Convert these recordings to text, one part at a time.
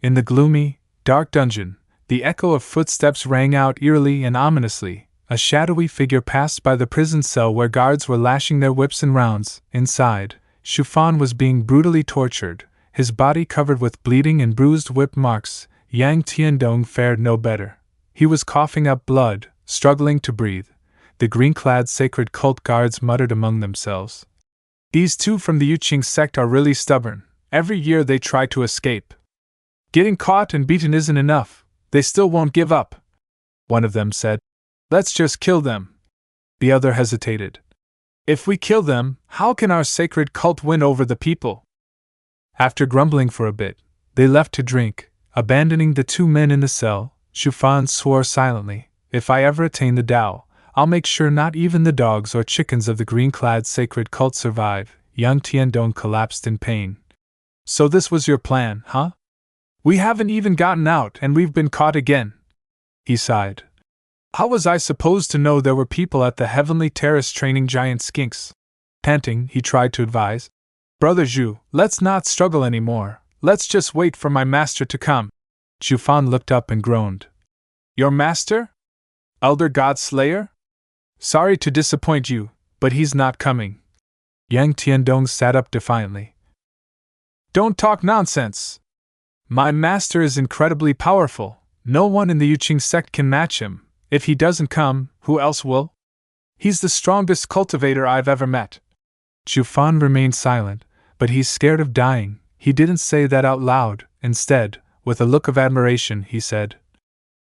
In the gloomy, dark dungeon, the echo of footsteps rang out eerily and ominously. A shadowy figure passed by the prison cell where guards were lashing their whips in rounds. Inside, Shufan was being brutally tortured, his body covered with bleeding and bruised whip marks. Yang Tiandong fared no better. He was coughing up blood, struggling to breathe. The green-clad sacred cult guards muttered among themselves. These two from the Yuqing sect are really stubborn. Every year they try to escape. Getting caught and beaten isn't enough. They still won't give up. One of them said. Let's just kill them. The other hesitated. If we kill them, how can our sacred cult win over the people? After grumbling for a bit, they left to drink. Abandoning the two men in the cell, Shufan swore silently, if I ever attain the Tao, I'll make sure not even the dogs or chickens of the green-clad sacred cult survive. Yang Tiandong collapsed in pain. So this was your plan, huh? We haven't even gotten out and we've been caught again. He sighed. How was I supposed to know there were people at the Heavenly Terrace training giant skinks? Panting, he tried to advise. Brother Zhu, let's not struggle anymore. Let's just wait for my master to come. Shufan looked up and groaned. Your master? Elder God Slayer? Sorry to disappoint you, but he's not coming. Yang Tiandong sat up defiantly. Don't talk nonsense. My master is incredibly powerful. No one in the Yuqing sect can match him. If he doesn't come, who else will? He's the strongest cultivator I've ever met. Shufan remained silent, but he's scared of dying. He didn't say that out loud. Instead, with a look of admiration, he said,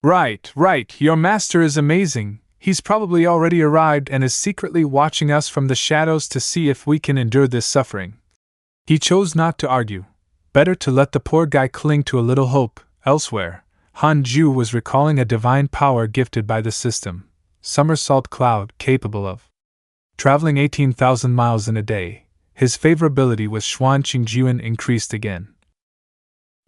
Right, your master is amazing. He's probably already arrived and is secretly watching us from the shadows to see if we can endure this suffering. He chose not to argue. Better to let the poor guy cling to a little hope. Elsewhere, Han Ju was recalling a divine power gifted by the system, somersault cloud capable of traveling 18,000 miles in a day. His favorability with Xuan Qingjuan increased again.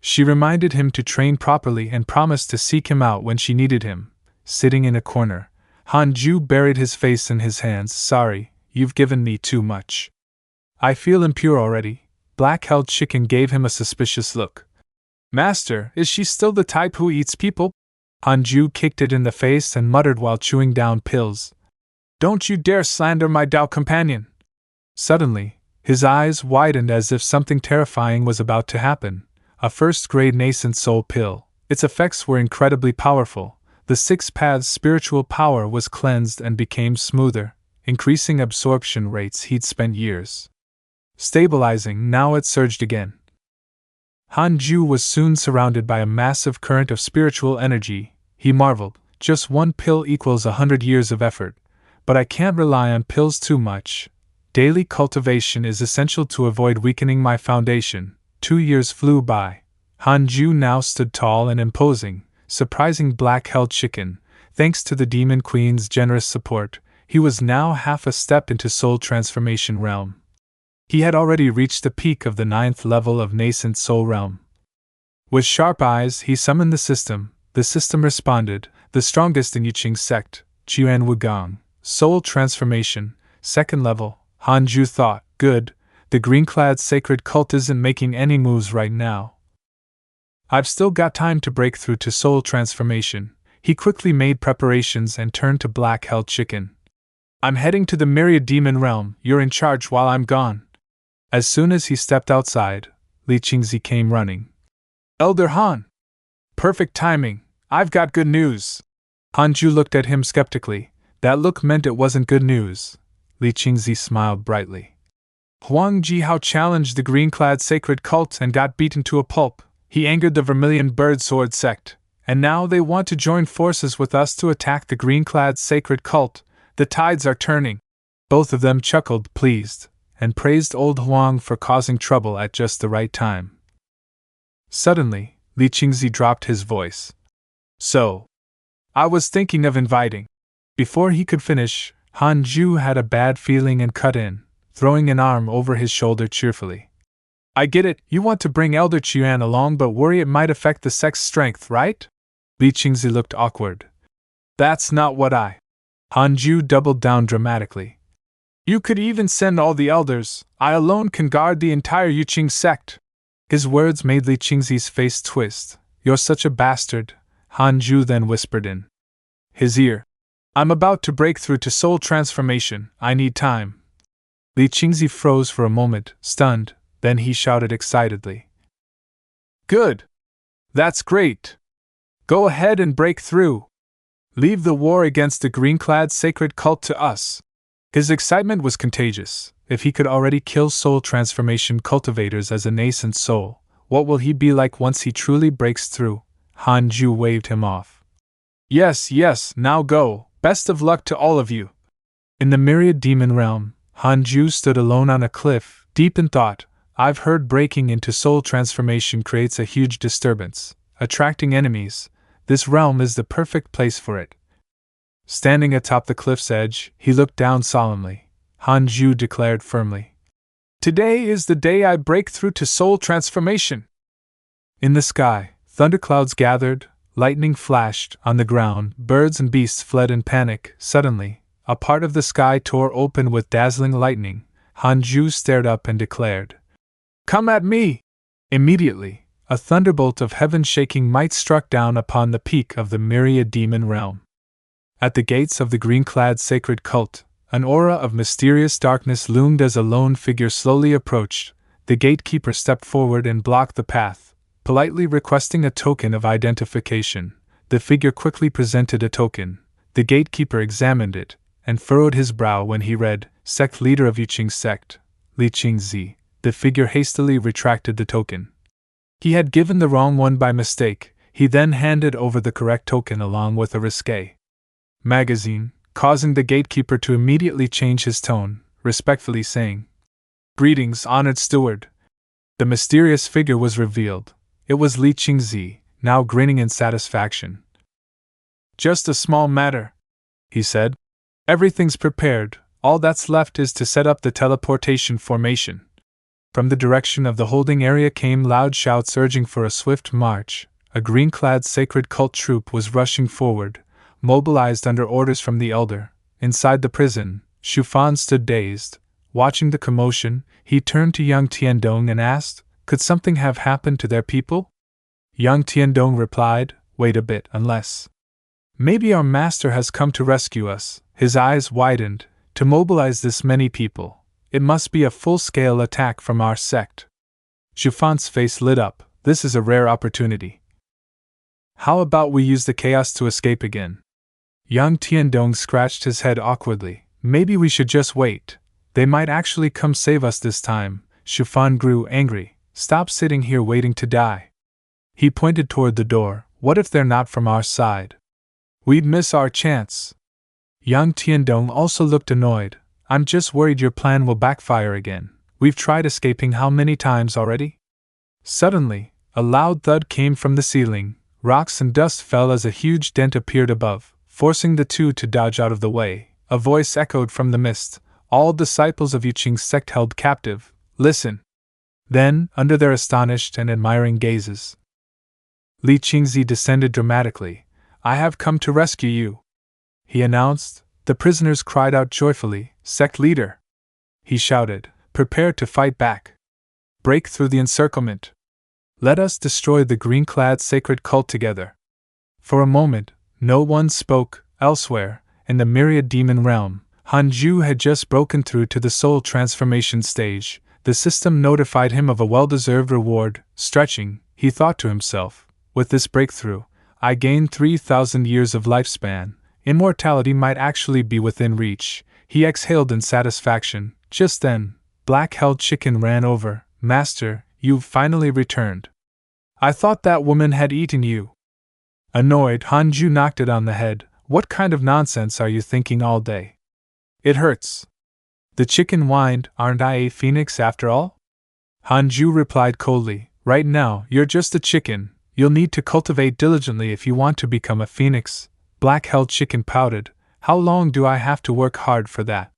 She reminded him to train properly and promised to seek him out when she needed him. Sitting in a corner, Han Ju buried his face in his hands. Sorry, you've given me too much. I feel impure already. Black-held chicken gave him a suspicious look. Master, is she still the type who eats people? Han Ju kicked it in the face and muttered while chewing down pills. Don't you dare slander my Tao companion. Suddenly, his eyes widened as if something terrifying was about to happen. A first-grade nascent soul pill. Its effects were incredibly powerful. The 6 paths spiritual power was cleansed and became smoother, increasing absorption rates he'd spent years stabilizing. Now it surged again. Han Ju was soon surrounded by a massive current of spiritual energy. He marveled, just 1 pill equals 100 years of effort. But I can't rely on pills too much. Daily cultivation is essential to avoid weakening my foundation. 2 years flew by. Han Ju now stood tall and imposing, surprising black-held chicken. Thanks to the Demon Queen's generous support, he was now half a step into soul transformation realm. He had already reached the peak of the 9th level of nascent soul realm. With sharp eyes, he summoned the system. The system responded, the strongest in Yuqing sect, Qian Wugong. Soul transformation, 2nd level. Han Ju thought, good, the green-clad sacred cult isn't making any moves right now. I've still got time to break through to soul transformation. He quickly made preparations and turned to black-held chicken. I'm heading to the Myriad Demon Realm. You're in charge while I'm gone. As soon as he stepped outside, Li Qingzi came running. Elder Han! Perfect timing. I've got good news. Han Ju looked at him skeptically. That look meant it wasn't good news. Li Qingzi smiled brightly. Huang Jihao challenged the green-clad sacred cult and got beaten to a pulp. He angered the Vermilion Bird Sword sect, and now they want to join forces with us to attack the green-clad sacred cult. The tides are turning. Both of them chuckled, pleased, and praised old Huang for causing trouble at just the right time. Suddenly, Li Qingzi dropped his voice. So, I was thinking of inviting. Before he could finish, Han Ju had a bad feeling and cut in, throwing an arm over his shoulder cheerfully. I get it, you want to bring Elder Qian along but worry it might affect the sect's strength, right? Li Qingzi looked awkward. That's not what I... Han Ju doubled down dramatically. You could even send all the elders. I alone can guard the entire Yuqing sect. His words made Li Qingzi's face twist. You're such a bastard, Han Ju then whispered in his ear. I'm about to break through to soul transformation, I need time. Li Qingzi froze for a moment, stunned, then he shouted excitedly. Good! That's great! Go ahead and break through! Leave the war against the green-clad sacred cult to us! His excitement was contagious. If he could already kill soul transformation cultivators as a nascent soul, what will he be like once he truly breaks through? Han Ju waved him off. Yes, now go. Best of luck to all of you. In the myriad demon realm, Han Ju stood alone on a cliff, deep in thought. I've heard breaking into soul transformation creates a huge disturbance, attracting enemies. This realm is the perfect place for it. Standing atop the cliff's edge, he looked down solemnly. Han Ju declared firmly. Today is the day I break through to soul transformation. In the sky, thunderclouds gathered, lightning flashed on the ground, birds and beasts fled in panic. Suddenly, a part of the sky tore open with dazzling lightning. Han Ju stared up and declared, Come at me! Immediately, a thunderbolt of heaven-shaking might struck down upon the peak of the myriad demon realm. At the gates of the green-clad sacred cult, an aura of mysterious darkness loomed as a lone figure slowly approached. The gatekeeper stepped forward and blocked the path, politely requesting a token of identification. The figure quickly presented a token. The gatekeeper examined it, and furrowed his brow when he read, Sect Leader of Yuqing Sect, Li Qingzi. The figure hastily retracted the token. He had given the wrong one by mistake. He then handed over the correct token along with a risque magazine, causing the gatekeeper to immediately change his tone, respectfully saying, Greetings, honored steward. The mysterious figure was revealed. It was Li Qingzi, now grinning in satisfaction. Just a small matter, he said. Everything's prepared, all that's left is to set up the teleportation formation. From the direction of the holding area came loud shouts urging for a swift march. A green-clad sacred cult troop was rushing forward, mobilized under orders from the elder. Inside the prison, Shufan stood dazed. Watching the commotion, he turned to young Tiandong and asked, Could something have happened to their people? Young Tiandong replied, Wait a bit, unless. Maybe our master has come to rescue us. His eyes widened. To mobilize this many people, it must be a full-scale attack from our sect. Shufan's face lit up. This is a rare opportunity. How about we use the chaos to escape again? Young Tiandong scratched his head awkwardly. Maybe we should just wait. They might actually come save us this time. Shufan grew angry. Stop sitting here waiting to die. He pointed toward the door. What if they're not from our side? We'd miss our chance. Young Tiandong also looked annoyed. I'm just worried your plan will backfire again. We've tried escaping how many times already? Suddenly, a loud thud came from the ceiling. Rocks and dust fell as a huge dent appeared above, forcing the two to dodge out of the way. A voice echoed from the mist. All disciples of Yuqing's sect held captive. Listen. Then, under their astonished and admiring gazes, Li Qingzi descended dramatically. I have come to rescue you, he announced. The prisoners cried out joyfully. Sect leader, he shouted, prepare to fight back. Break through the encirclement. Let us destroy the green-clad sacred cult together. For a moment, no one spoke. Elsewhere, in the myriad demon realm, Han Ju had just broken through to the soul transformation stage. The system notified him of a well-deserved reward. Stretching, he thought to himself, with this breakthrough, I gained 3,000 years of lifespan. Immortality might actually be within reach. He exhaled in satisfaction. Just then, Black-Held Chicken ran over. Master, you've finally returned. I thought that woman had eaten you. Annoyed, Han Ju knocked it on the head. What kind of nonsense are you thinking all day? It hurts. The chicken whined. Aren't I a phoenix after all? Han Ju replied coldly. Right now, you're just a chicken. You'll need to cultivate diligently if you want to become a phoenix. Black-Held Chicken pouted. How long do I have to work hard for that?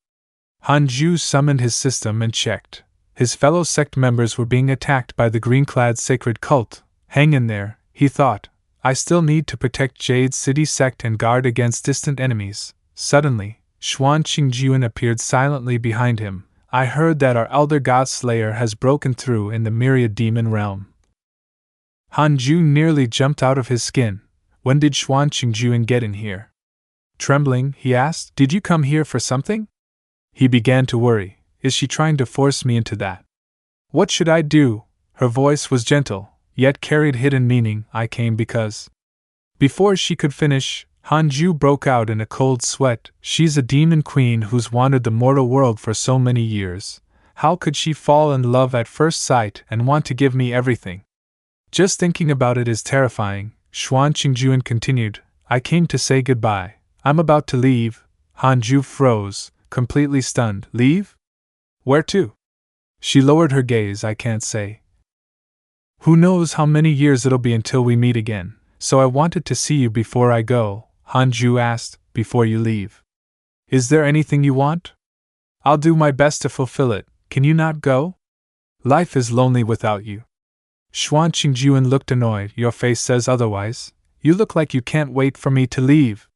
Han Ju summoned his system and checked. His fellow sect members were being attacked by the green-clad sacred cult. Hang in there, he thought. I still need to protect Jade City sect and guard against distant enemies. Suddenly, Xuan Qingjuan appeared silently behind him. I heard that our elder god slayer has broken through in the myriad demon realm. Han Ju nearly jumped out of his skin. When did Xuan Qingjuan get in here? Trembling, he asked, did you come here for something? He began to worry. Is she trying to force me into that? What should I do? Her voice was gentle, yet carried hidden meaning. I came because. Before she could finish, Han Ju broke out in a cold sweat. She's a demon queen who's wandered the mortal world for so many years. How could she fall in love at first sight and want to give me everything? Just thinking about it is terrifying, Xuan Qingjuan continued. I came to say goodbye. I'm about to leave. Han Ju froze, completely stunned. Leave? Where to? She lowered her gaze. I can't say. Who knows how many years it'll be until we meet again, so I wanted to see you before I go, Han Ju asked, before you leave. Is there anything you want? I'll do my best to fulfill it. Can you not go? Life is lonely without you. Xuan Qingjuan looked annoyed. Your face says otherwise. You look like you can't wait for me to leave.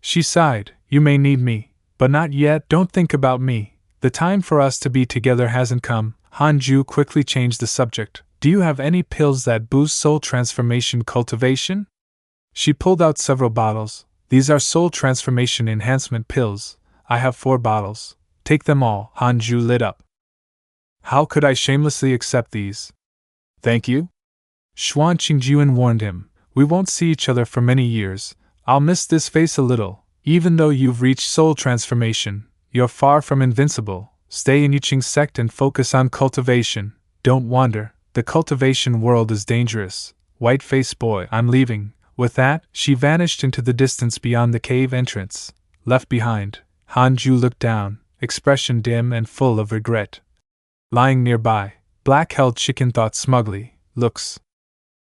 She sighed. You may need me, but not yet. Don't think about me. The time for us to be together hasn't come. Han Ju quickly changed the subject. Do you have any pills that boost soul transformation cultivation? She pulled out several bottles. These are soul transformation enhancement pills. I have 4 bottles. Take them all. Han Ju lit up. How could I shamelessly accept these? Thank you? Xuan Qingjuan warned him. We won't see each other for many years. I'll miss this face a little. Even though you've reached soul transformation, you're far from invincible. Stay in Yiqing's sect and focus on cultivation. Don't wander. The cultivation world is dangerous. White-faced boy, I'm leaving. With that, she vanished into the distance beyond the cave entrance. Left behind, Han Ju looked down, expression dim and full of regret. Lying nearby, Black-held Chicken thought smugly, looks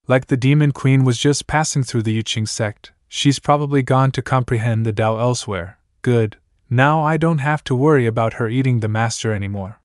like the demon queen was just passing through the Yiqing sect. She's probably gone to comprehend the Tao elsewhere. Good. Now I don't have to worry about her eating the master anymore.